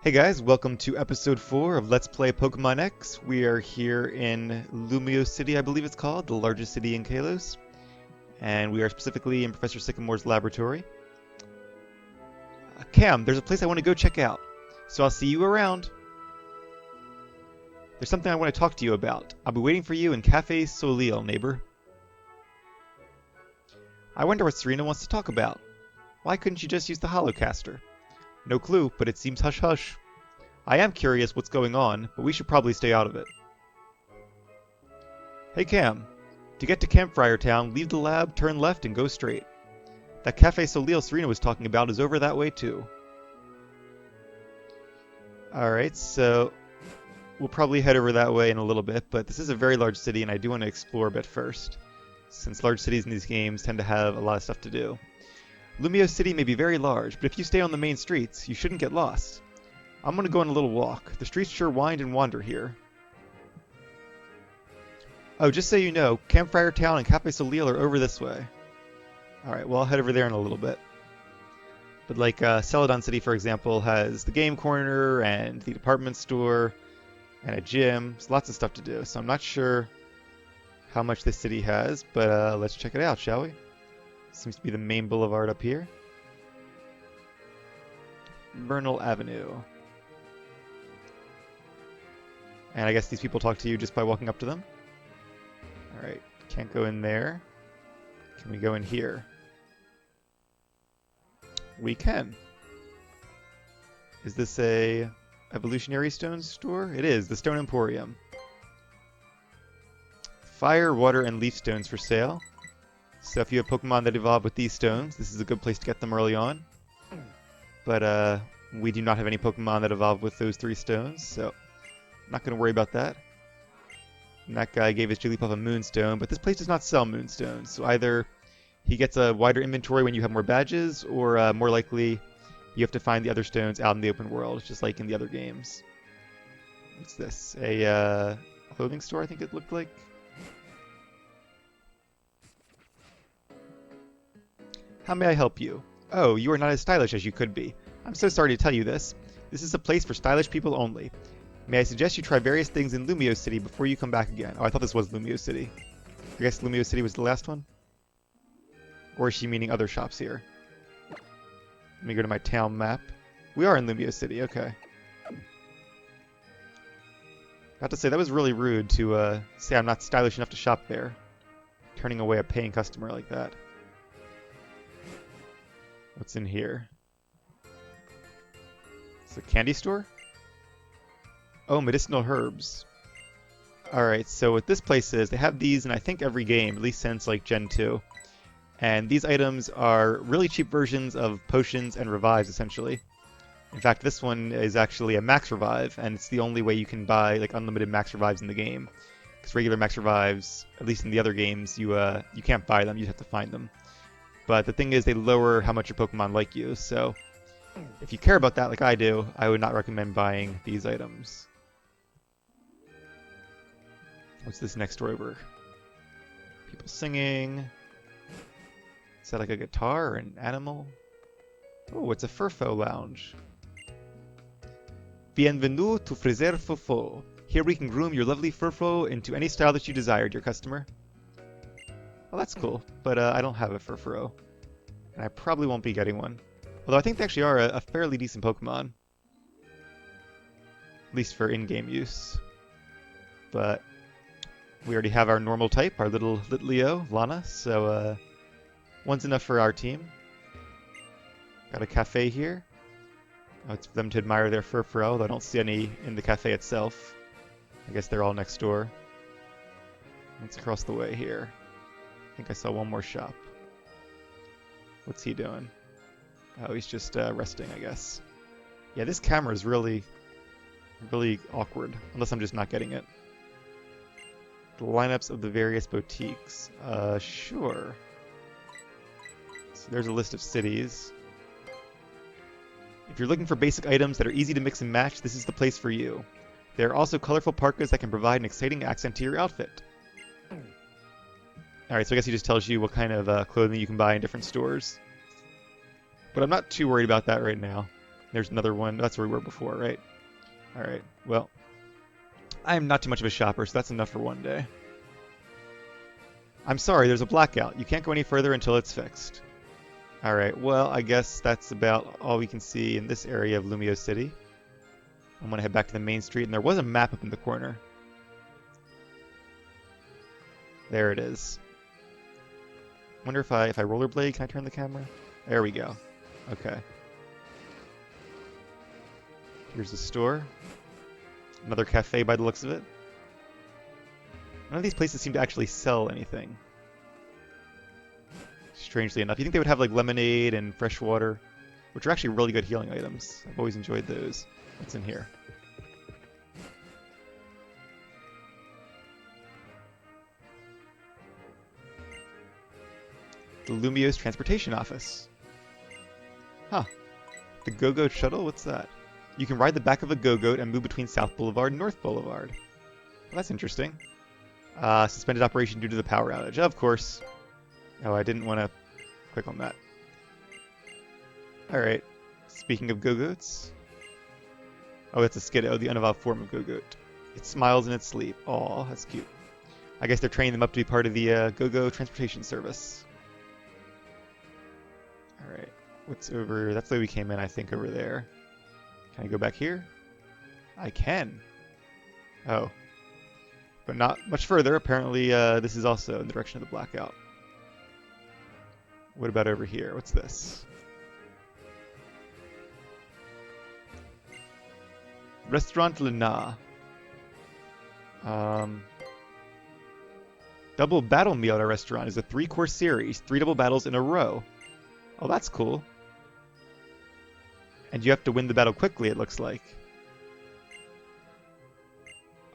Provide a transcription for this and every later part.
Hey guys, welcome to episode 4 of Let's Play Pokémon X. We are here in Lumiose City, I believe it's called, the largest city in Kalos. And we are specifically in Professor Sycamore's laboratory. Cam, there's a place I want to go check out, so I'll see you around. There's something I want to talk to you about. I'll be waiting for you in Cafe Soleil, neighbor. I wonder what Serena wants to talk about. Why couldn't you just use the holocaster? No clue, but it seems hush-hush. I am curious what's going on, but we should probably stay out of it. Hey Cam, to get to Camphrier Town, leave the lab, turn left, and go straight. That Cafe Soleil Serena was talking about is over that way too. Alright, so we'll probably head over that way in a little bit, but this is a very large city and I do want to explore a bit first, since large cities in these games tend to have a lot of stuff to do. Lumiose City may be very large, but if you stay on the main streets, you shouldn't get lost. I'm gonna go on a little walk. The streets sure wind and wander here. Oh, just so you know, Camphrier Town and Cafe Soleil are over this way. Alright, well I'll head over there in a little bit. But like Celadon City, for example, has the game corner and the department store and a gym. There's lots of stuff to do, so I'm not sure how much this city has, but let's check it out, shall we? Seems to be the main boulevard up here. Bernal Avenue. And I guess these people talk to you just by walking up to them. Alright, can't go in there. Can we go in here? We can. Is this a evolutionary stone store? It is, the Stone Emporium. Fire, water, and leaf stones for sale. So if you have Pokemon that evolve with these stones, this is a good place to get them early on. But we do not have any Pokemon that evolve with those 3 stones, so I'm not going to worry about that. And that guy gave his Jigglypuff a Moonstone, but this place does not sell Moonstones, so either he gets a wider inventory when you have more badges, or more likely you have to find the other stones out in the open world, just like in the other games. What's this? A clothing store, I think it looked like? How may I help you? Oh, you are not as stylish as you could be. I'm so sorry to tell you this. This is a place for stylish people only. May I suggest you try various things in Lumiose City before you come back again? Oh, I thought this was Lumiose City. I guess Lumiose City was the last one? Or is she meaning other shops here? Let me go to my town map. We are in Lumiose City, okay. I have to say, that was really rude to say I'm not stylish enough to shop there. Turning away a paying customer like that. What's in here? It's a candy store? Oh, medicinal herbs. Alright, so what this place is, they have these in I think every game, at least since like Gen 2. And these items are really cheap versions of potions and revives, essentially. In fact, this one is actually a max revive, and it's the only way you can buy like unlimited max revives in the game. Because regular max revives, at least in the other games, you can't buy them, you have to find them. But the thing is, they lower how much your Pokemon like you, so if you care about that like I do, I would not recommend buying these items. What's this next door over? People singing. Is that like a guitar or an animal? Oh, it's a Furfo lounge. Bienvenue to Friser Furfo. Here we can groom your lovely Furfo into any style that you desire, dear customer. Well, that's cool, but I don't have a Furfuro, and I probably won't be getting one. Although I think they actually are a fairly decent Pokemon. At least for in-game use. But we already have our normal type, our little Litleo, Lana, so one's enough for our team. Got a cafe here. Oh, it's for them to admire their Furfuro, although I don't see any in the cafe itself. I guess they're all next door. What's across the way here? I think I saw one more shop. What's he doing? Oh, he's just resting, I guess. Yeah, this camera is really awkward, unless I'm just not getting it. The lineups of the various boutiques. Sure. So there's a list of cities. If you're looking for basic items that are easy to mix and match, this is the place for you. There are also colorful parkas that can provide an exciting accent to your outfit. Alright, so I guess he just tells you what kind of clothing you can buy in different stores. But I'm not too worried about that right now. There's another one. That's where we were before, right? Alright, well. I am not too much of a shopper, so that's enough for one day. I'm sorry, there's a blackout. You can't go any further until it's fixed. Alright, well, I guess that's about all we can see in this area of Lumiose City. I'm going to head back to the main street, and there was a map up in the corner. There it is. Wonder if I rollerblade, can I turn the camera? There we go. Okay. Here's the store. Another cafe by the looks of it. None of these places seem to actually sell anything. Strangely enough. You think they would have like lemonade and fresh water, which are actually really good healing items. I've always enjoyed those. What's in here? The Lumiose Transportation Office. Huh. The Go-Goat Shuttle? What's that? You can ride the back of a Go-Goat and move between South Boulevard and North Boulevard. Well, that's interesting. Suspended operation due to the power outage. Of course. Oh, I didn't want to click on that. Alright. Speaking of Go-Goats. Oh, that's a Skiddo, the unevolved form of Go-Goat. It smiles in its sleep. Aw, that's cute. I guess they're training them up to be part of the Go-Go transportation service. Alright. What's over... That's the way we came in, I think, over there. Can I go back here? I can. Oh. But not much further. Apparently, this is also in the direction of the blackout. What about over here? What's this? Restaurant Lena. Double battle meal at our restaurant is a 3-course series. 3 double battles in a row. Oh, that's cool. And you have to win the battle quickly, it looks like.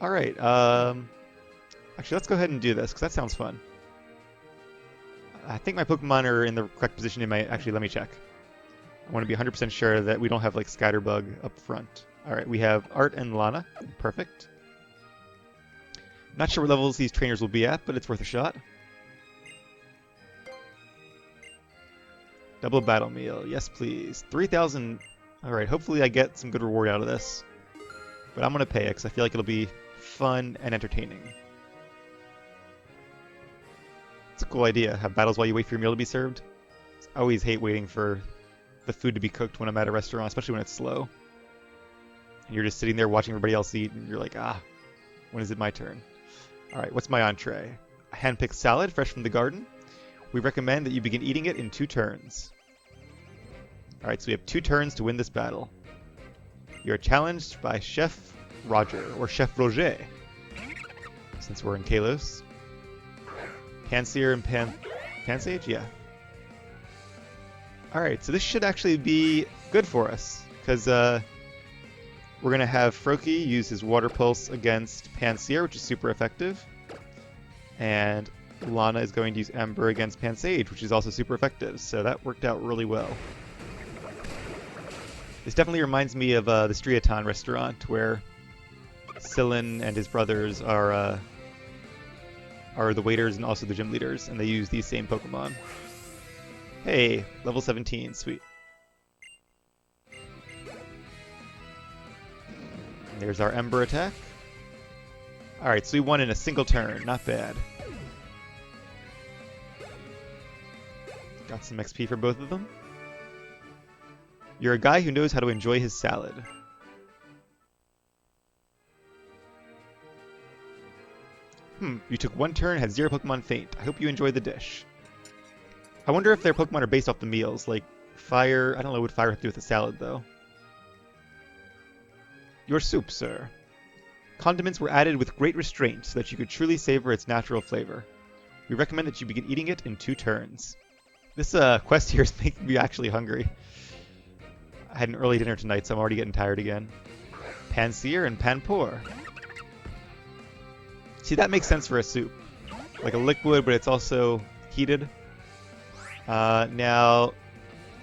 Alright, actually, let's go ahead and do this, because that sounds fun. I think my Pokemon are in the correct position. Actually, let me check. I want to be 100% sure that we don't have, like, Scatterbug up front. Alright, we have Art and Lana. Perfect. Not sure what levels these trainers will be at, but it's worth a shot. Double battle meal. Yes, please. 3,000... Alright, hopefully I get some good reward out of this. But I'm going to pay it, because I feel like it'll be fun and entertaining. It's a cool idea. Have battles while you wait for your meal to be served. I always hate waiting for the food to be cooked when I'm at a restaurant, especially when it's slow. And you're just sitting there watching everybody else eat, and you're like, when is it my turn? Alright, what's my entree? A hand-picked salad, fresh from the garden. We recommend that you begin eating it in 2 turns. Alright, so we have 2 turns to win this battle. You're challenged by Chef Roger, or Chef Roger, since we're in Kalos. Pansear and Pansage? Yeah. Alright, so this should actually be good for us, because we're going to have Froakie use his Water Pulse against Pansear, which is super effective. And Lana is going to use Ember against Pansage, which is also super effective, so that worked out really well. This definitely reminds me of the Striaton restaurant, where Sillin and his brothers are the waiters and also the gym leaders, and they use these same Pokemon. Hey, level 17, sweet. And there's our Ember attack. Alright, so we won in a single turn, not bad. Got some XP for both of them. You're a guy who knows how to enjoy his salad. You took 1 turn, had 0 Pokemon faint. I hope you enjoyed the dish. I wonder if their Pokemon are based off the meals, like fire. I don't know what fire has to do with the salad, though. Your soup, sir. Condiments were added with great restraint so that you could truly savor its natural flavor. We recommend that you begin eating it in 2 turns. This quest here is making me actually hungry. I had an early dinner tonight, so I'm already getting tired again. Pansear and Panpour. See, that makes sense for a soup. Like a liquid, but it's also heated. Now,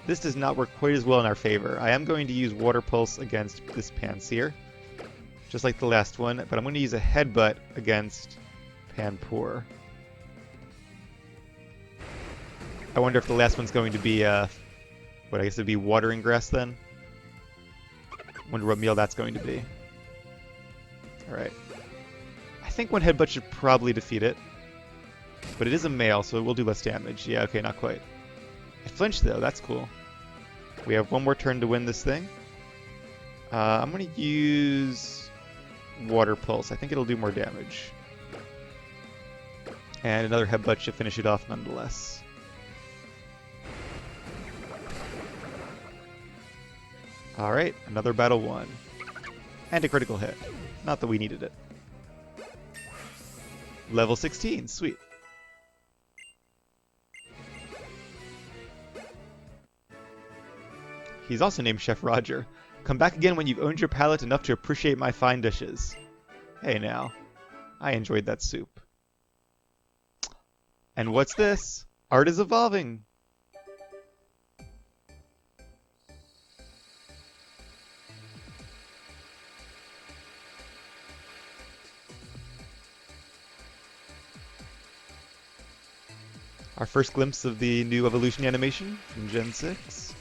this does not work quite as well in our favor. I am going to use Water Pulse against this Pansear, just like the last one, but I'm going to use a Headbutt against Panpour. I wonder if the last one's going to be, what, I guess it'd be Watering Grass then? Wonder what meal that's going to be. Alright. I think one headbutt should probably defeat it. But it is a male, so it will do less damage. Yeah, okay, not quite. It flinched, though. That's cool. We have one more turn to win this thing. I'm going to use Water Pulse. I think it'll do more damage. And another headbutt should finish it off nonetheless. Alright, another battle won. And a critical hit. Not that we needed it. Level 16, sweet. He's also named Chef Roger. Come back again when you've owned your palate enough to appreciate my fine dishes. Hey now, I enjoyed that soup. And what's this? Art is evolving! Our first glimpse of the new evolution animation from Gen 6.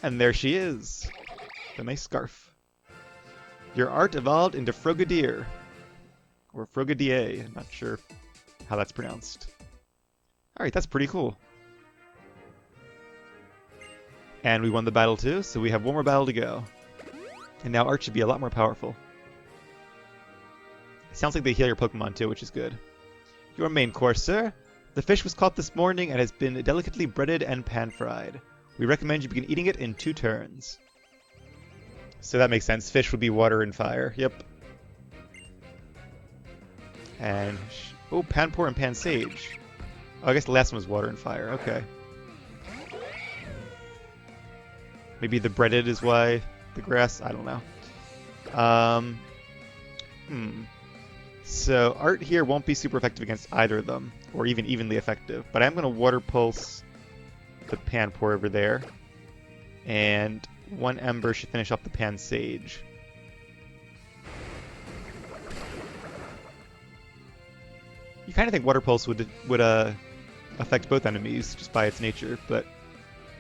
And there she is. The nice scarf. Your art evolved into Frogadier. Or Frogadier. I'm not sure how that's pronounced. Alright, that's pretty cool. And we won the battle too, so we have one more battle to go. And now art should be a lot more powerful. It sounds like they heal your Pokemon too, which is good. Your main course, sir. The fish was caught this morning and has been delicately breaded and pan-fried. We recommend you begin eating it in 2 turns. So that makes sense. Fish would be water and fire. Yep. And... oh, Panpour and Pansage. Oh, I guess the last one was water and fire. Okay. Maybe the breaded is why the grass... I don't know. So art here won't be super effective against either of them. Or even evenly effective. But I'm going to Water Pulse the Panpour over there. And 1 Ember should finish off the Pansage. You kind of think Water Pulse would affect both enemies just by its nature, but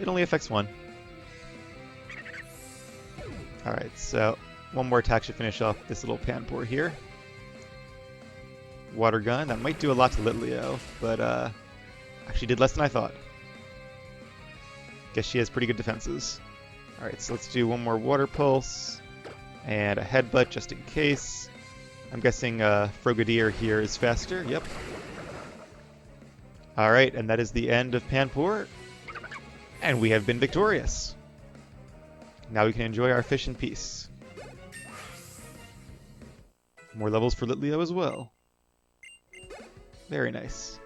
it only affects one. Alright, so one more attack should finish off this little Panpour here. Water Gun, that might do a lot to Litleo, but actually did less than I thought. Guess she has pretty good defenses. Alright, so let's do one more Water Pulse and a Headbutt just in case. I'm guessing Frogadier here is faster. Yep. Alright, and that is the end of Panpour. And we have been victorious. Now we can enjoy our fish in peace. More levels for Litleo as well. Very nice.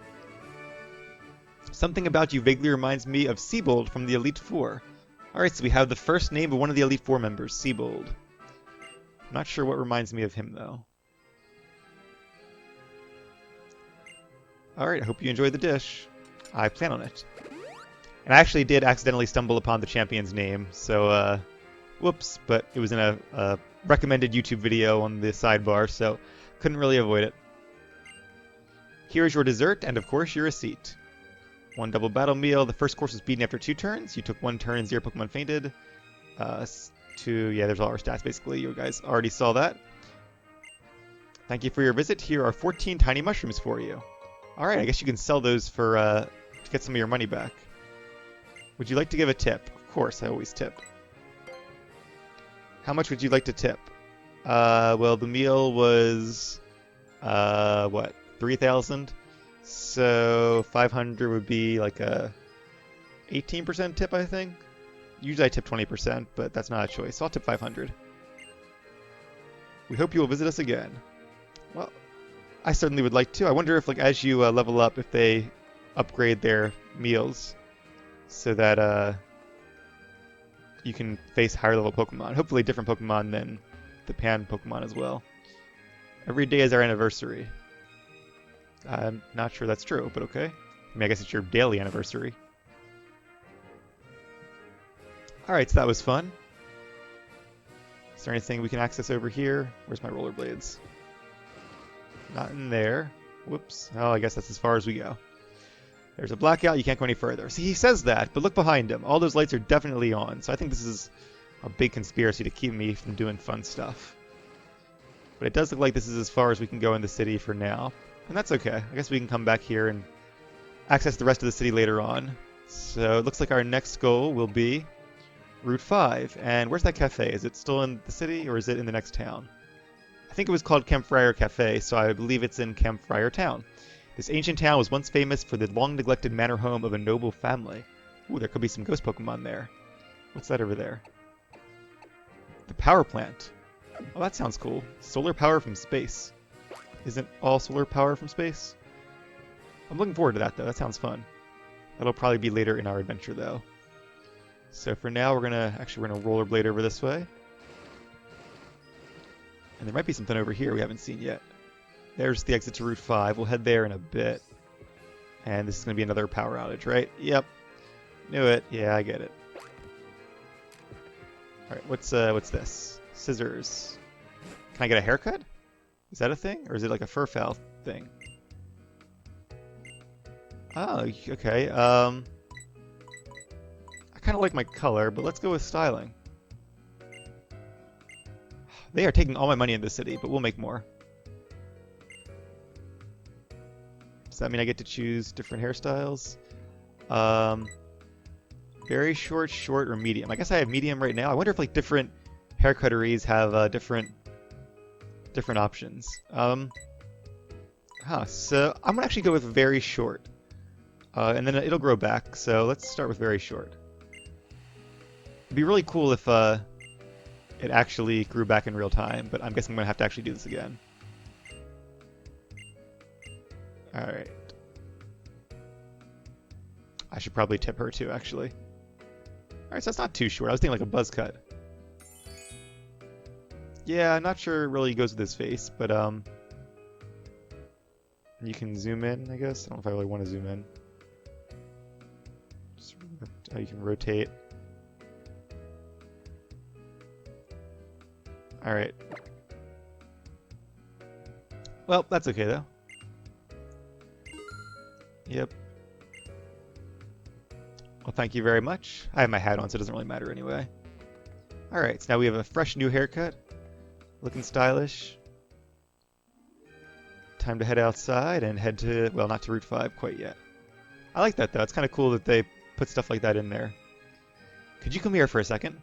Something about you vaguely reminds me of Seabold from the Elite Four. Alright, so we have the first name of one of the Elite Four members, Seabold. I'm not sure what reminds me of him, though. Alright, I hope you enjoyed the dish. I plan on it. And I actually did accidentally stumble upon the champion's name, so, whoops, but it was in a recommended YouTube video on the sidebar, so couldn't really avoid it. Here is your dessert, and of course your receipt. 1 double battle meal. The first course was beaten after 2 turns. You took 1 turn, 0 Pokemon fainted. 2, yeah, there's all our stats basically. You guys already saw that. Thank you for your visit. Here are 14 tiny mushrooms for you. Alright, I guess you can sell those for to get some of your money back. Would you like to give a tip? Of course, I always tip. How much would you like to tip? Well, the meal was, what, 3,000? So 500 would be like a 18% tip, I think. Usually I tip 20%, but that's not a choice, so I'll tip 500. We hope you will visit us again. Well, I certainly would like to. I wonder if, like, as you level up, if they upgrade their meals so that you can face higher level Pokemon. Hopefully different Pokemon than the Pan Pokemon as well. Every day is our anniversary. I'm not sure that's true, but okay. I mean, I guess it's your daily anniversary. Alright, so that was fun. Is there anything we can access over here? Where's my rollerblades? Not in there. Whoops. Oh, I guess that's as far as we go. There's a blackout, you can't go any further. See, he says that, but look behind him. All those lights are definitely on, so I think this is a big conspiracy to keep me from doing fun stuff. But it does look like this is as far as we can go in the city for now. And that's okay. I guess we can come back here and access the rest of the city later on. So it looks like our next goal will be Route 5. And where's that cafe? Is it still in the city or is it in the next town? I think it was called Camphrier Cafe, so I believe it's in Camphrier Town. This ancient town was once famous for the long-neglected manor home of a noble family. Ooh, there could be some ghost Pokemon there. What's that over there? The power plant. Oh, that sounds cool. Solar power from space. Isn't all solar power from space? I'm looking forward to that, though. That sounds fun. That'll probably be later in our adventure, though. So for now, we're gonna rollerblade over this way. And there might be something over here we haven't seen yet. There's the exit to Route 5. We'll head there in a bit. And this is going to be another power outage, right? Yep. Knew it. Yeah, I get it. Alright, what's this? Scissors. Can I get a haircut? Is that a thing? Or is it like a fur foul thing? Oh, okay. I kind of like my color, but let's go with styling. They are taking all my money in this city, but we'll make more. Does that mean I get to choose different hairstyles? Very short, short, or medium. I guess I have medium right now. I wonder if like different haircutteries have different options. So I'm gonna actually go with very short. And then it'll grow back, so let's start with very short. It'd be really cool if it actually grew back in real time, but I'm guessing I'm gonna have to actually do this again. Alright. I should probably tip her too, actually. Alright, so that's not too short. I was thinking like a buzz cut. Yeah, I'm not sure it really goes with his face, but you can zoom in, I guess. I don't know if I really want to zoom in. Just, you can rotate. Alright. Well, that's okay though. Yep. Well, thank you very much. I have my hat on, so it doesn't really matter anyway. Alright, so now we have a fresh new haircut. Looking stylish. Time to head outside and head to, well, not to Route 5 quite yet. I like that though. It's kind of cool that they put stuff like that in there. Could you come here for a second?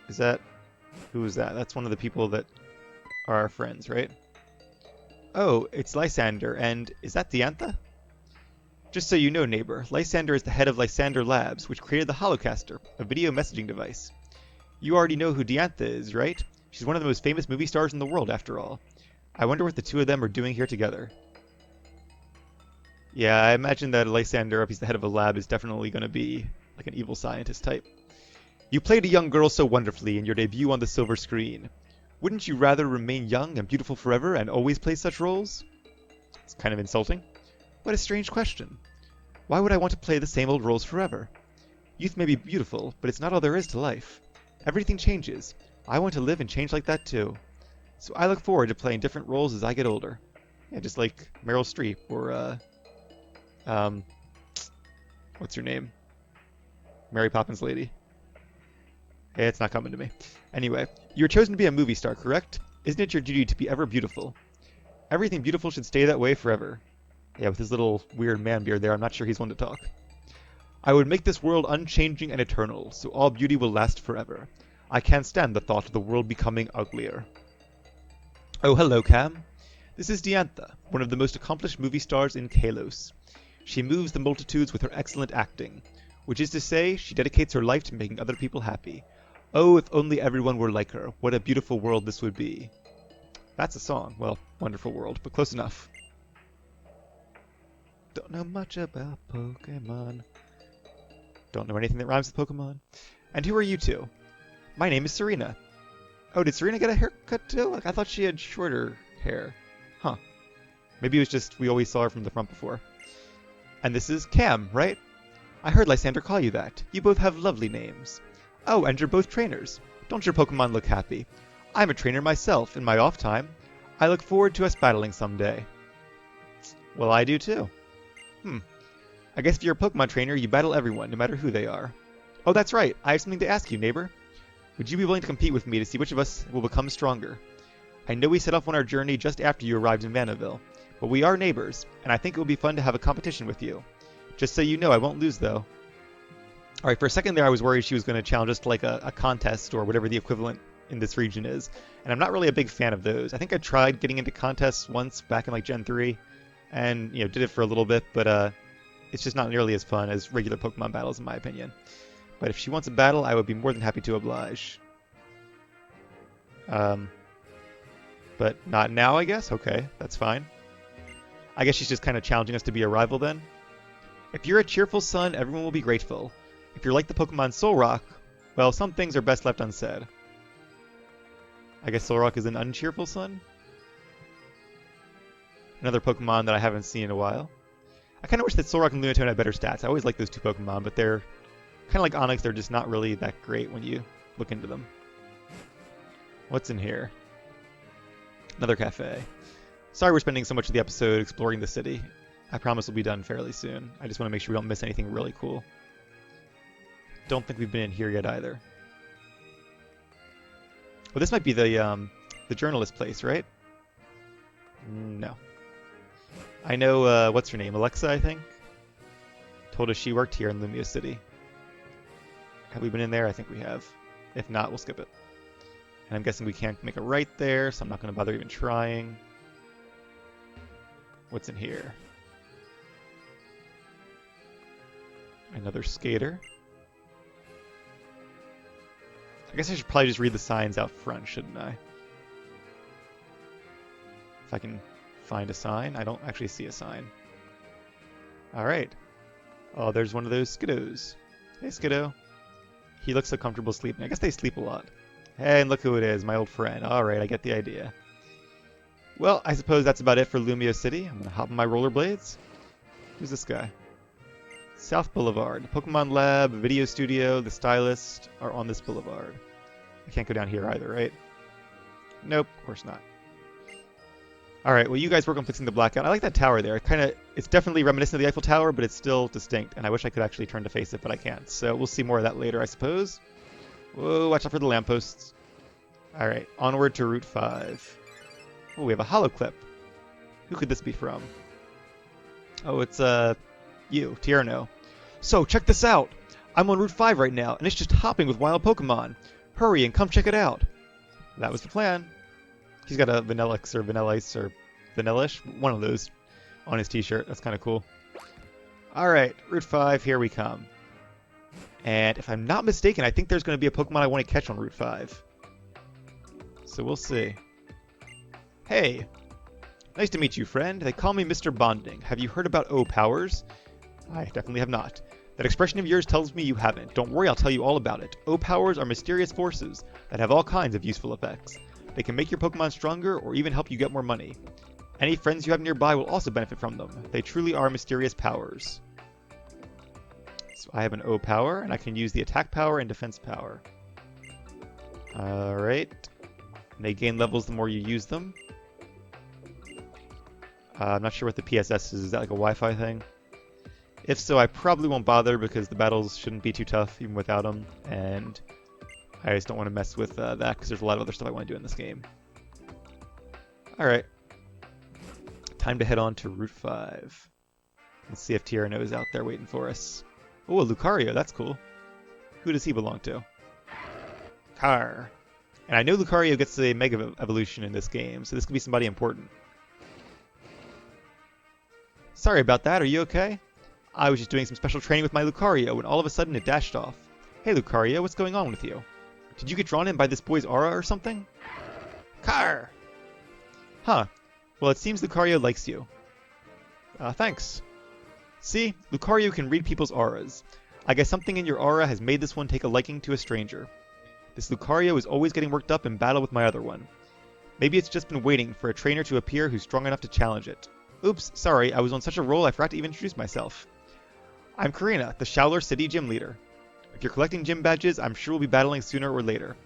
Is that... Who is that? That's one of the people that are our friends, right? Oh, it's Lysandre, and is that Diantha? Just so you know, neighbor, Lysandre is the head of Lysandre Labs, which created the Holocaster, a video messaging device. You already know who Diantha is, right? She's one of the most famous movie stars in the world, after all. I wonder what the two of them are doing here together. Yeah, I imagine that Lysandre, if he's the head of a lab, is definitely going to be like an evil scientist type. You played a young girl so wonderfully in your debut on the silver screen. Wouldn't you rather remain young and beautiful forever and always play such roles? It's kind of insulting. What a strange question. Why would I want to play the same old roles forever? Youth may be beautiful, but it's not all there is to life. Everything changes. I want to live and change like that too. So I look forward to playing different roles as I get older. Yeah, just like Meryl Streep or, what's her name? Mary Poppins Lady. Hey, it's not coming to me. Anyway, you were chosen to be a movie star, correct? Isn't it your duty to be ever beautiful? Everything beautiful should stay that way forever. Yeah, with his little weird man beard there, I'm not sure he's one to talk. I would make this world unchanging and eternal, so all beauty will last forever. I can't stand the thought of the world becoming uglier. Oh, hello, Cam. This is Diantha, one of the most accomplished movie stars in Kalos. She moves the multitudes with her excellent acting, which is to say, she dedicates her life to making other people happy. Oh, if only everyone were like her, what a beautiful world this would be. That's a song. Well, wonderful world, but close enough. Don't know much about Pokemon. Don't know anything that rhymes with Pokemon. And who are you two? My name is Serena. Oh, did Serena get a haircut too? Like, I thought she had shorter hair. Huh. Maybe it was just we always saw her from the front before. And this is Cam, right? I heard Lysandre call you that. You both have lovely names. Oh, and you're both trainers. Don't your Pokemon look happy? I'm a trainer myself in my off time. I look forward to us battling someday. Well, I do too. I guess if you're a Pokemon trainer, you battle everyone, no matter who they are. Oh, that's right. I have something to ask you, neighbor. Would you be willing to compete with me to see which of us will become stronger? I know we set off on our journey just after you arrived in Vanaville, but we are neighbors, and I think it would be fun to have a competition with you. Just so you know, I won't lose, though. Alright, for a second there I was worried she was going to challenge us to like a contest or whatever the equivalent in this region is, and I'm not really a big fan of those. I think I tried getting into contests once back in like Gen 3, and did it for a little bit, but it's just not nearly as fun as regular Pokemon battles in my opinion. But if she wants a battle, I would be more than happy to oblige. But not now, I guess? Okay, that's fine. I guess she's just kind of challenging us to be a rival then. If you're a cheerful son, everyone will be grateful. If you're like the Pokemon Solrock, well, some things are best left unsaid. I guess Solrock is an uncheerful son? Another Pokemon that I haven't seen in a while. I kind of wish that Solrock and Lunatone had better stats. I always like those two Pokemon, but they're kind of like Onix, they're just not really that great when you look into them. What's in here? Another cafe. Sorry we're spending so much of the episode exploring the city. I promise we'll be done fairly soon. I just want to make sure we don't miss anything really cool. Don't think we've been in here yet either. Well, this might be the journalist place, right? No. I know, what's her name? Alexa, I think? Told us she worked here in Lumiose City. Have we been in there? I think we have. If not, we'll skip it. And I'm guessing we can't make a right there, so I'm not going to bother even trying. What's in here? Another skater. I guess I should probably just read the signs out front, shouldn't I? If I can find a sign. I don't actually see a sign. Alright. Oh, there's one of those Skiddos. Hey, Skiddo. He looks so comfortable sleeping. I guess they sleep a lot. Hey, and look who it is, my old friend. Alright, I get the idea. Well, I suppose that's about it for Lumiose City. I'm going to hop on my rollerblades. Who's this guy? South Boulevard. The Pokemon Lab, Video Studio, the Stylist are on this boulevard. I can't go down here either, right? Nope, of course not. Alright, well you guys work on fixing the blackout. I like that tower there. It's definitely reminiscent of the Eiffel Tower, but it's still distinct, and I wish I could actually turn to face it, but I can't. So we'll see more of that later, I suppose. Whoa, watch out for the lampposts. Alright, onward to Route 5. Oh, we have a holo clip. Who could this be from? Oh, it's, you, Tierno. So, check this out! I'm on Route 5 right now, and it's just hopping with wild Pokemon. Hurry and come check it out! That was the plan. He's got a Vanillix or Vanillice or Vanillish, one of those, on his t-shirt. That's kind of cool. Alright, Route 5, here we come. And if I'm not mistaken, I think there's going to be a Pokemon I want to catch on Route 5. So we'll see. Hey! Nice to meet you, friend. They call me Mr. Bonding. Have you heard about O-Powers? I definitely have not. That expression of yours tells me you haven't. Don't worry, I'll tell you all about it. O-Powers are mysterious forces that have all kinds of useful effects. They can make your Pokemon stronger or even help you get more money. Any friends you have nearby will also benefit from them. They truly are mysterious powers. So I have an O-Power, and I can use the attack power and defense power. Alright. They gain levels the more you use them. I'm not sure what the PSS is. Is that like a Wi-Fi thing? If so, I probably won't bother because the battles shouldn't be too tough even without them, and I just don't want to mess with that because there's a lot of other stuff I want to do in this game. Alright. Time to head on to Route 5. Let's see if Tierno is out there waiting for us. Oh, a Lucario, that's cool. Who does he belong to? Car. And I know Lucario gets the Mega Evolution in this game, so this could be somebody important. Sorry about that, are you okay? I was just doing some special training with my Lucario when all of a sudden it dashed off. Hey Lucario, what's going on with you? Did you get drawn in by this boy's aura or something? Car! Huh. Well, it seems Lucario likes you. Thanks. See, Lucario can read people's auras. I guess something in your aura has made this one take a liking to a stranger. This Lucario is always getting worked up in battle with my other one. Maybe it's just been waiting for a trainer to appear who's strong enough to challenge it. Oops, sorry, I was on such a roll I forgot to even introduce myself. I'm Korrina, the Showler City Gym Leader. If you're collecting gym badges, I'm sure we'll be battling sooner or later.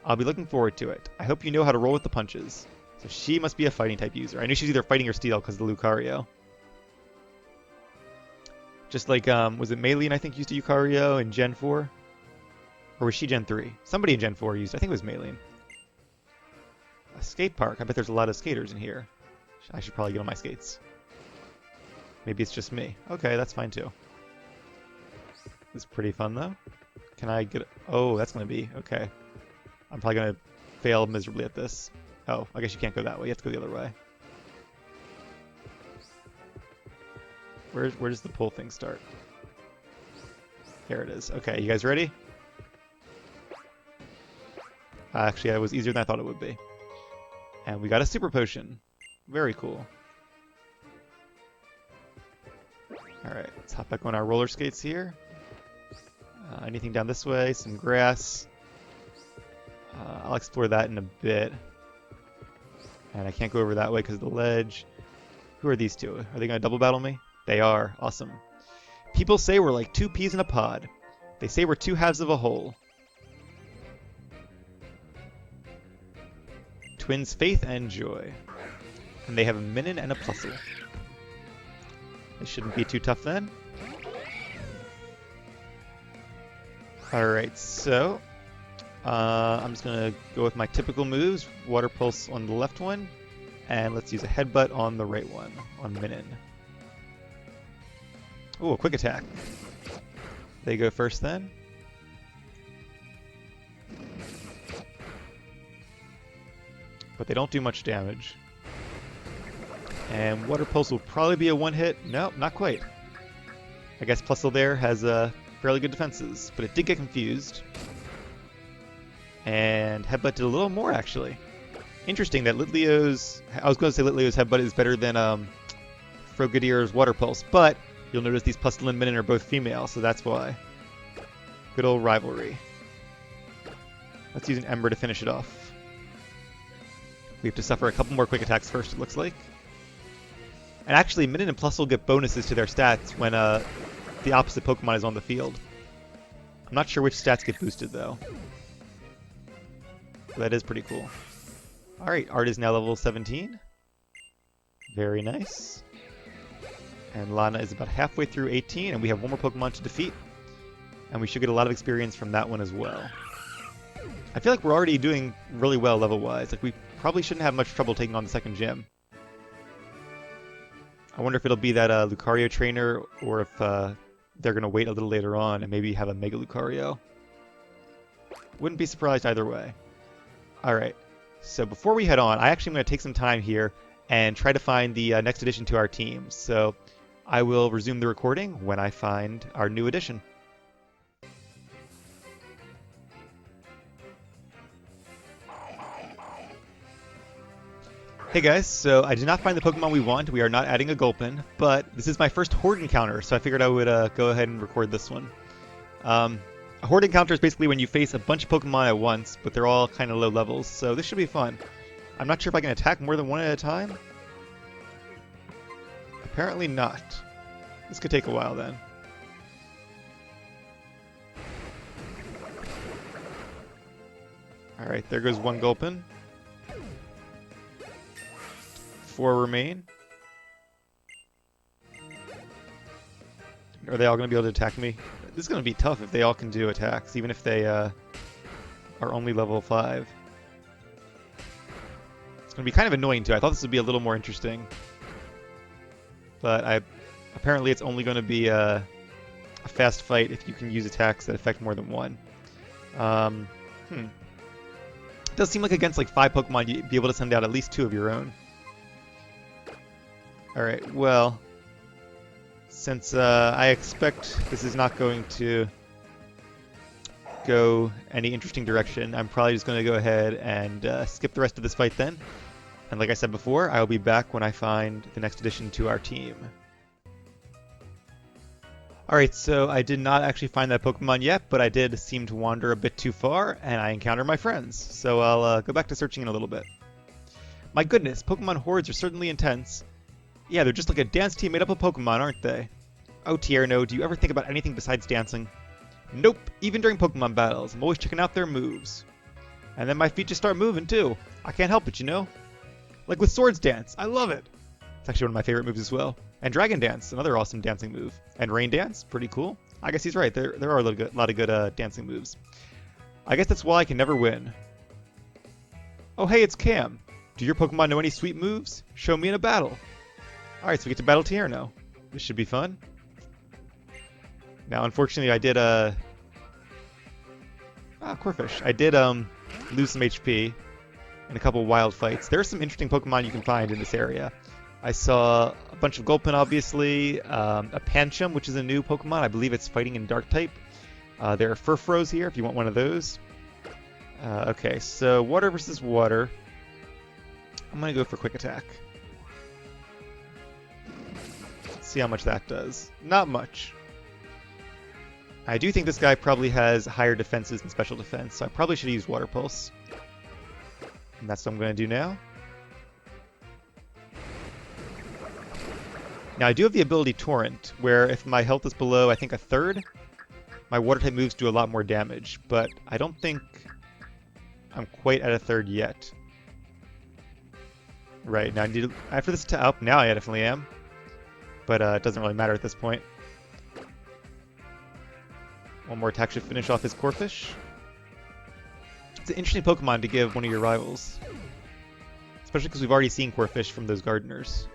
I'll be looking forward to it. I hope you know how to roll with the punches. So she must be a fighting type user. I knew she was either fighting or steel because of the Lucario. Just like, was it Maylene I think used to Lucario in Gen 4? Or was she Gen 3? Somebody in Gen 4 used, I think it was Maylene. A skate park. I bet there's a lot of skaters in here. I should probably get on my skates. Maybe it's just me. Okay, that's fine too. This is pretty fun though. Can I get... Oh, that's going to be... Okay. I'm probably going to fail miserably at this. Oh, I guess you can't go that way. You have to go the other way. Where does the pull thing start? There it is. Okay, you guys ready? Actually, that was easier than I thought it would be. And we got a super potion. Very cool. Alright, let's hop back on our roller skates here. Anything down this way? Some grass. I'll explore that in a bit. And I can't go over that way because of the ledge. Who are these two? Are they going to double battle me? They are. Awesome. People say we're like two peas in a pod. They say we're two halves of a whole. Twins Faith and Joy. And they have a Minin and a Plusle. They shouldn't be too tough then. Alright, so I'm just going to go with my typical moves. Water Pulse on the left one. And let's use a Headbutt on the right one, on Minin. Ooh, a Quick Attack. They go first then. But they don't do much damage. And Water Pulse will probably be a one-hit. No, not quite. I guess Plusle there has fairly good defenses, but it did get confused. And Headbutt did a little more, actually. Interesting that Litleo's... I was going to say Litleo's Headbutt is better than Froggedier's Water Pulse, but you'll notice these Plusle and Minin are both female, so that's why. Good old rivalry. Let's use an Ember to finish it off. We have to suffer a couple more quick attacks first, it looks like. And actually, Minin and Plusle get bonuses to their stats when the opposite Pokemon is on the field. I'm not sure which stats get boosted, though. But that is pretty cool. Alright, Art is now level 17. Very nice. And Lana is about halfway through 18, and we have one more Pokemon to defeat. And we should get a lot of experience from that one as well. I feel like we're already doing really well level-wise. Like, we probably shouldn't have much trouble taking on the second gym. I wonder if it'll be that Lucario trainer, or if they're going to wait a little later on and maybe have a Mega Lucario. Wouldn't be surprised either way. Alright, so before we head on, I actually am going to take some time here and try to find the next addition to our team. So I will resume the recording when I find our new addition. Hey guys, so I did not find the Pokemon we want. We are not adding a Gulpin, but this is my first Horde encounter, so I figured I would go ahead and record this one. A Horde encounter is basically when you face a bunch of Pokemon at once, but they're all kind of low levels, so this should be fun. I'm not sure if I can attack more than one at a time. Apparently not. This could take a while then. Alright, there goes one Gulpin. 4 remain. Are they all going to be able to attack me? This is going to be tough if they all can do attacks, even if they are only level 5. It's going to be kind of annoying too. I thought this would be a little more interesting. But apparently it's only going to be a fast fight if you can use attacks that affect more than one. It does seem like against like 5 Pokemon you'd be able to send out at least 2 of your own. Alright, well, since I expect this is not going to go any interesting direction, I'm probably just going to go ahead and skip the rest of this fight then. And like I said before, I will be back when I find the next addition to our team. Alright, so I did not actually find that Pokemon yet, but I did seem to wander a bit too far, and I encountered my friends. So I'll go back to searching in a little bit. My goodness, Pokemon hordes are certainly intense. Yeah, they're just like a dance team made up of Pokemon, aren't they? Oh, Tierno, do you ever think about anything besides dancing? Nope, even during Pokemon battles, I'm always checking out their moves. And then my feet just start moving, too. I can't help it, you know? Like with Swords Dance, I love it! It's actually one of my favorite moves as well. And Dragon Dance, another awesome dancing move. And Rain Dance, pretty cool. I guess he's right, there are a lot of good dancing moves. I guess that's why I can never win. Oh hey, it's Cam. Do your Pokemon know any sweet moves? Show me in a battle. Alright, so we get to battle Tierno. This should be fun. Now, unfortunately, I did, Corphish. I did, lose some HP in a couple wild fights. There are some interesting Pokemon you can find in this area. I saw a bunch of Gulpin, obviously, a Pancham, which is a new Pokemon. I believe it's fighting in Dark-type. There are Furfros here, if you want one of those. Okay, so water versus water. I'm going to go for Quick Attack. Let's see how much that does. Not much. I do think this guy probably has higher defenses than special defense, so I probably should use Water Pulse. And that's what I'm going to do now. Now, I do have the ability Torrent, where if my health is below, I think, a third, my Water-type moves do a lot more damage, but I don't think I'm quite at a third yet. Right, now I need to, after this to up, now I definitely am. But it doesn't really matter at this point. One more attack should finish off his Corphish. It's an interesting Pokemon to give one of your rivals. Especially because we've already seen Corphish from those Gardeners.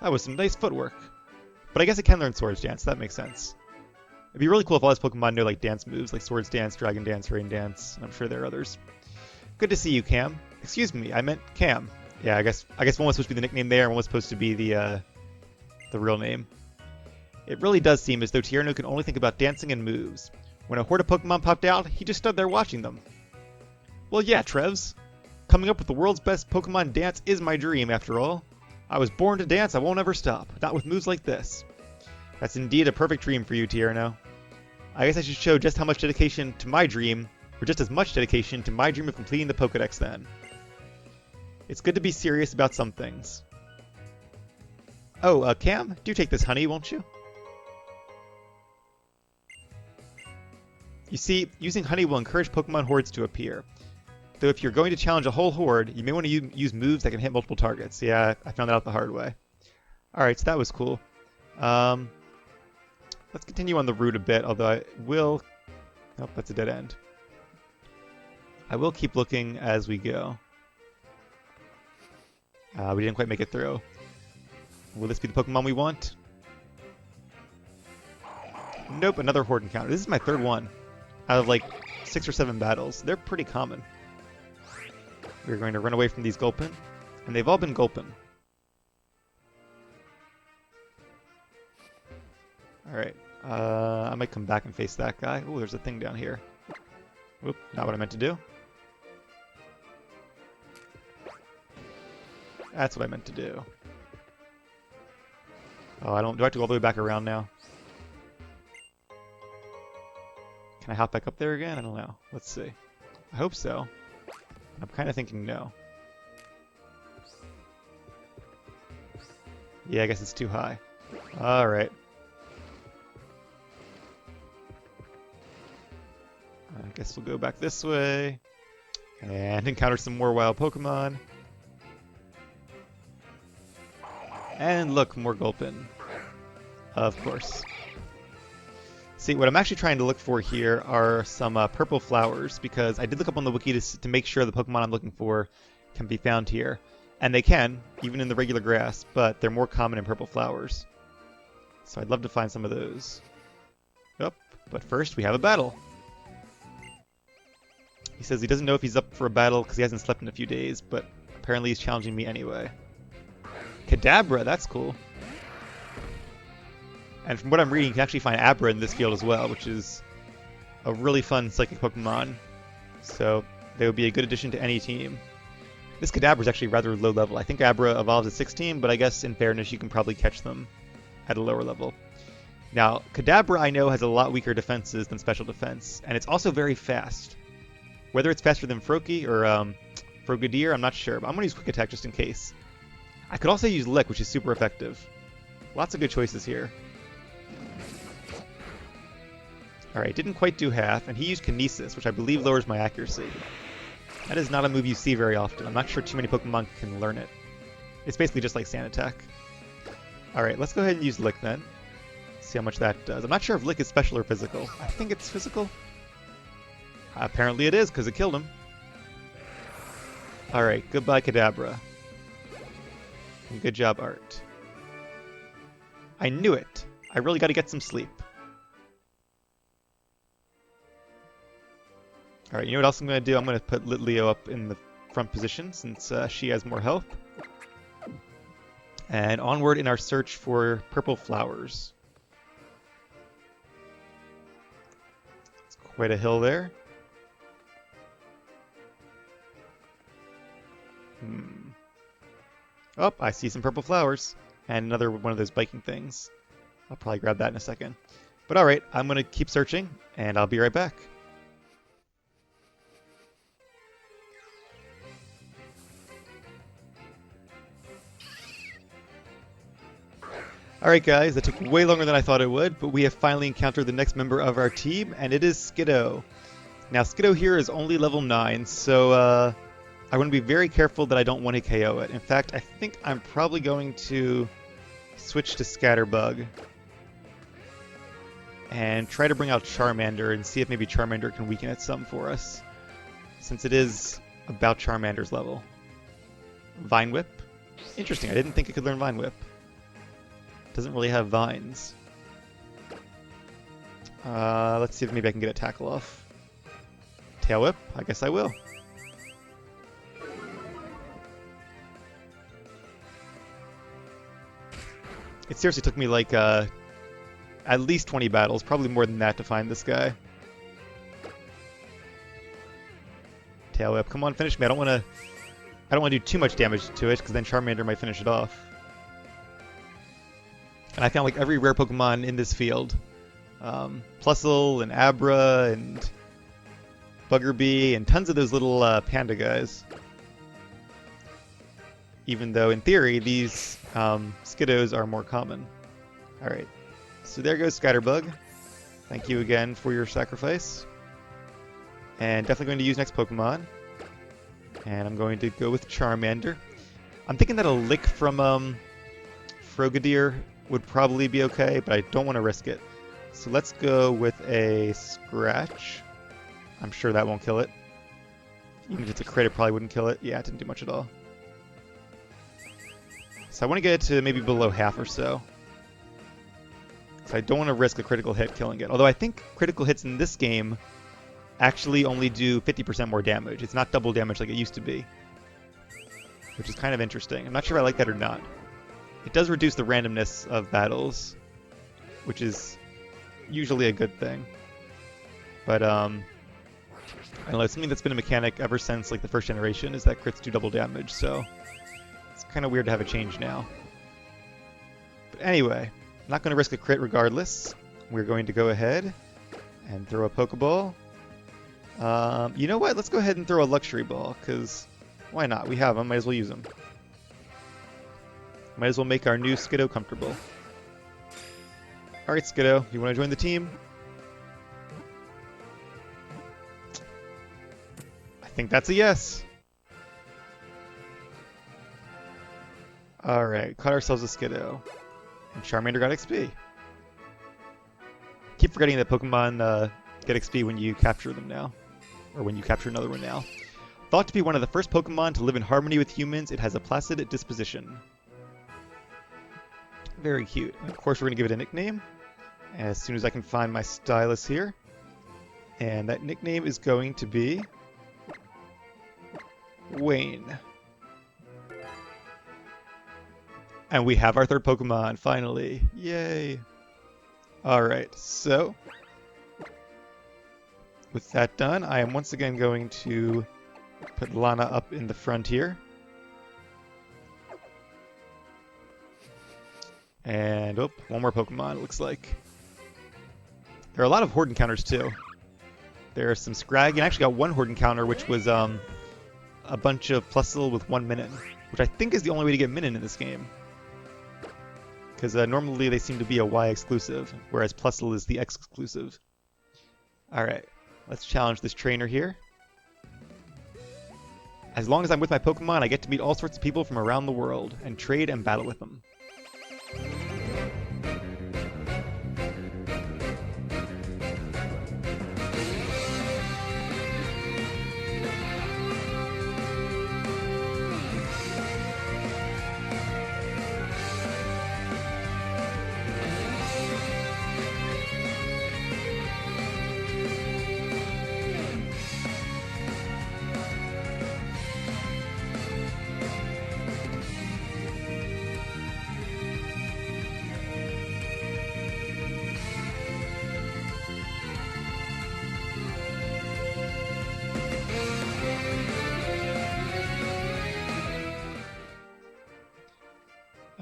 That was some nice footwork. But I guess it can learn Swords Dance, that makes sense. It'd be really cool if all these Pokemon know like dance moves, like Swords Dance, Dragon Dance, Rain Dance, and I'm sure there are others. Good to see you, Cam. Excuse me, I meant Cam. Yeah, I guess one was supposed to be the nickname there, and one was supposed to be the real name. It really does seem as though Tierno can only think about dancing and moves. When a horde of Pokemon popped out, he just stood there watching them. Well, yeah, Trevs. Coming up with the world's best Pokemon dance is my dream, after all. I was born to dance, I won't ever stop. Not with moves like this. That's indeed a perfect dream for you, Tierno. I guess I should show just how much dedication to my dream, or just as much dedication to my dream of completing the Pokedex then. It's good to be serious about some things. Oh, Cam, do take this honey, won't you? You see, using honey will encourage Pokemon hordes to appear. Though if you're going to challenge a whole horde, you may want to use moves that can hit multiple targets. Yeah, I found that out the hard way. Alright, so that was cool. Let's continue on the route a bit, although I will... Oh, that's a dead end. I will keep looking as we go. We didn't quite make it through. Will this be the Pokemon we want? Nope, another horde encounter. This is my third one out of like 6 or 7 battles. They're pretty common. We're going to run away from these Gulpin, and they've all been Gulpin. Alright, I might come back and face that guy. Oh, there's a thing down here. Whoop, not what I meant to do. That's what I meant to do. Oh, do I have to go all the way back around now? Can I hop back up there again? I don't know. Let's see. I hope so. I'm kind of thinking no. Yeah, I guess it's too high. Alright. I guess we'll go back this way. And encounter some more wild Pokemon. And look, more Gulpin. Of course. See, what I'm actually trying to look for here are some purple flowers, because I did look up on the wiki to make sure the Pokemon I'm looking for can be found here. And they can, even in the regular grass, but they're more common in purple flowers. So I'd love to find some of those. Oh, but first we have a battle. He says he doesn't know if he's up for a battle because he hasn't slept in a few days, but apparently he's challenging me anyway. Kadabra, that's cool. And from what I'm reading, you can actually find Abra in this field as well, which is a really fun psychic Pokemon. So they would be a good addition to any team. This Kadabra is actually rather low level. I think Abra evolves at 16, but I guess in fairness you can probably catch them at a lower level. Now, Kadabra I know has a lot weaker defenses than special defense, and it's also very fast. Whether it's faster than Froakie or Frogadier, I'm not sure, but I'm going to use Quick Attack just in case. I could also use Lick, which is super effective. Lots of good choices here. Alright, didn't quite do half, and he used Kinesis, which I believe lowers my accuracy. That is not a move you see very often. I'm not sure too many Pokemon can learn it. It's basically just like Sand Attack. Alright, let's go ahead and use Lick then. See how much that does. I'm not sure if Lick is special or physical. I think it's physical. Apparently it is, because it killed him. Alright, goodbye Kadabra. And good job, Art. I knew it. I really got to get some sleep. Alright, you know what else I'm going to do? I'm going to put Litleo up in the front position since she has more health. And onward in our search for purple flowers. It's quite a hill there. Oh, I see some purple flowers. And another one of those biking things. I'll probably grab that in a second. But alright, I'm going to keep searching, and I'll be right back. Alright guys, that took way longer than I thought it would, but we have finally encountered the next member of our team, and it is Skiddo. Now Skiddo here is only level 9, so I want to be very careful that I don't want to KO it. In fact, I think I'm probably going to switch to Scatterbug and try to bring out Charmander and see if maybe Charmander can weaken it some for us, since it is about Charmander's level. Vine Whip? Interesting, I didn't think it could learn Vine Whip. Doesn't really have vines. Let's see if maybe I can get a tackle off. Tail Whip? I guess I will. It seriously took me like at least 20 battles, probably more than that, to find this guy. Tail Whip, come on, finish me. I don't want to do too much damage to it, because then Charmander might finish it off. And I found like every rare Pokemon in this field. Plusle and Abra and Buggerbee and tons of those little panda guys. Even though in theory these Skiddos are more common. Alright, so there goes Scatterbug. Thank you again for your sacrifice. And definitely going to use next Pokemon. And I'm going to go with Charmander. I'm thinking that a Lick from Frogadier would probably be okay, but I don't want to risk it. So let's go with a Scratch. I'm sure that won't kill it. Even if it's a crit, it probably wouldn't kill it. Yeah, it didn't do much at all. So I want to get it to maybe below half or so. So I don't want to risk a critical hit killing it. Although I think critical hits in this game actually only do 50% more damage. It's not double damage like it used to be. Which is kind of interesting. I'm not sure if I like that or not. It does reduce the randomness of battles, which is usually a good thing. But I don't know, it's something that's been a mechanic ever since like the first generation is that crits do double damage, so it's kind of weird to have a change now. But anyway, I'm not going to risk a crit regardless. We're going to go ahead and throw a Pokeball. You know what? Let's go ahead and throw a Luxury Ball, because why not? We have them, might as well use them. Might as well make our new Skiddo comfortable. Alright, Skiddo, you want to join the team? I think that's a yes. Alright, caught ourselves a Skiddo. And Charmander got XP. Keep forgetting that Pokemon get XP when you capture them now. Or when you capture another one now. Thought to be one of the first Pokemon to live in harmony with humans, it has a placid disposition. Very cute. And of course, we're going to give it a nickname as soon as I can find my stylus here. And that nickname is going to be Wayne. And we have our third Pokemon, finally. Yay! Alright, so with that done, I am once again going to put Lana up in the front here. And, oh, one more Pokemon, it looks like. There are a lot of Horde encounters, too. There are some Scraggy. I actually got one Horde encounter, which was a bunch of Plusle with 1 Minun, which I think is the only way to get Minun in this game. Because normally they seem to be a Y exclusive, whereas Plusle is the X exclusive. Alright, let's challenge this trainer here. As long as I'm with my Pokemon, I get to meet all sorts of people from around the world, and trade and battle with them.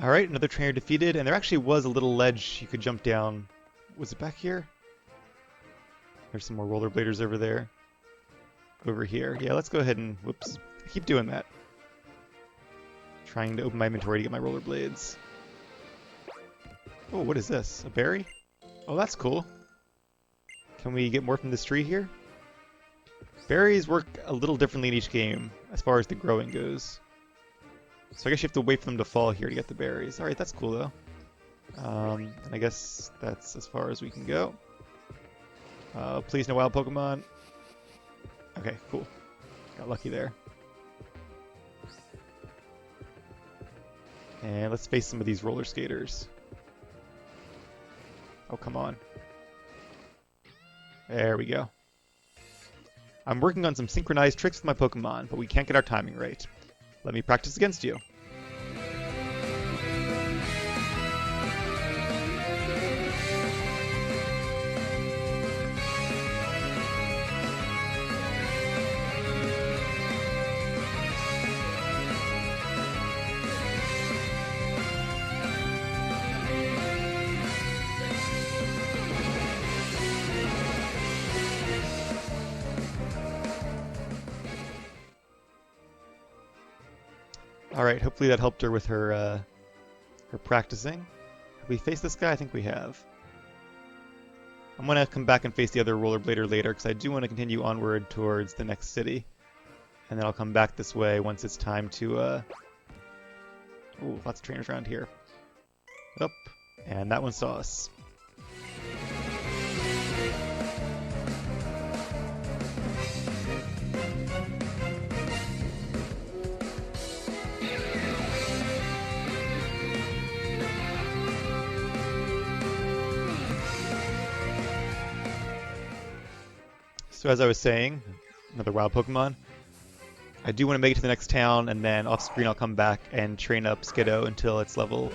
Alright, another trainer defeated, and there actually was a little ledge you could jump down. Was it back here? There's some more rollerbladers over there. Over here. Yeah, let's go ahead and... Whoops. I keep doing that. Trying to open my inventory to get my rollerblades. Oh, what is this? A berry? Oh, that's cool. Can we get more from this tree here? Berries work a little differently in each game, as far as the growing goes. So I guess you have to wait for them to fall here to get the berries. Alright, that's cool though. And I guess that's as far as we can go. Please no wild Pokemon. Okay, cool. Got lucky there. And let's face some of these roller skaters. Oh, come on. There we go. I'm working on some synchronized tricks with my Pokemon, but we can't get our timing right. Let me practice against you. Alright, hopefully that helped her with her practicing. Have we faced this guy? I think we have. I'm going to come back and face the other rollerblader later, because I do want to continue onward towards the next city. And then I'll come back this way once it's time to... Ooh, lots of trainers around here. Up, and that one saw us. So as I was saying, another wild Pokemon. I do want to make it to the next town, and then off screen I'll come back and train up Skiddo until it's level,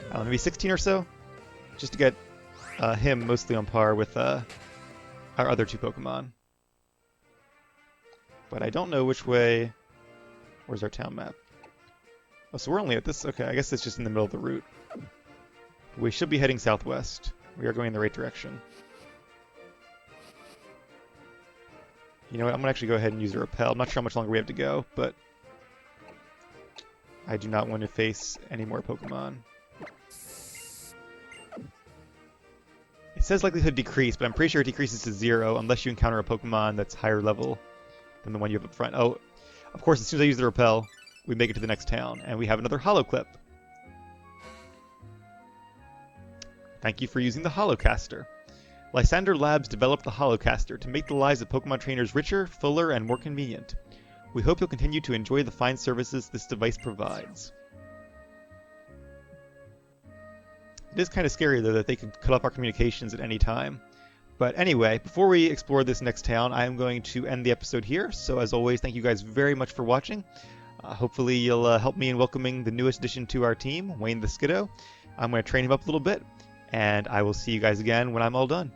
I don't know, maybe 16 or so? Just to get him mostly on par with our other two Pokemon. But I don't know which way... Where's our town map? Oh, so we're only at this... Okay, I guess it's just in the middle of the route. We should be heading southwest. We are going in the right direction. You know what, I'm going to actually go ahead and use a repel. I'm not sure how much longer we have to go, but I do not want to face any more Pokemon. It says likelihood decrease, but I'm pretty sure it decreases to 0 unless you encounter a Pokemon that's higher level than the one you have up front. Oh, of course, as soon as I use the repel, we make it to the next town, and we have another Holo Clip. Thank you for using the Holocaster. Lysandre Labs developed the Holocaster to make the lives of Pokemon trainers richer, fuller, and more convenient. We hope you'll continue to enjoy the fine services this device provides. It is kind of scary, though, that they could cut off our communications at any time. But anyway, before we explore this next town, I am going to end the episode here. So as always, thank you guys very much for watching. Hopefully you'll help me in welcoming the newest addition to our team, Wayne the Skiddo. I'm going to train him up a little bit, and I will see you guys again when I'm all done.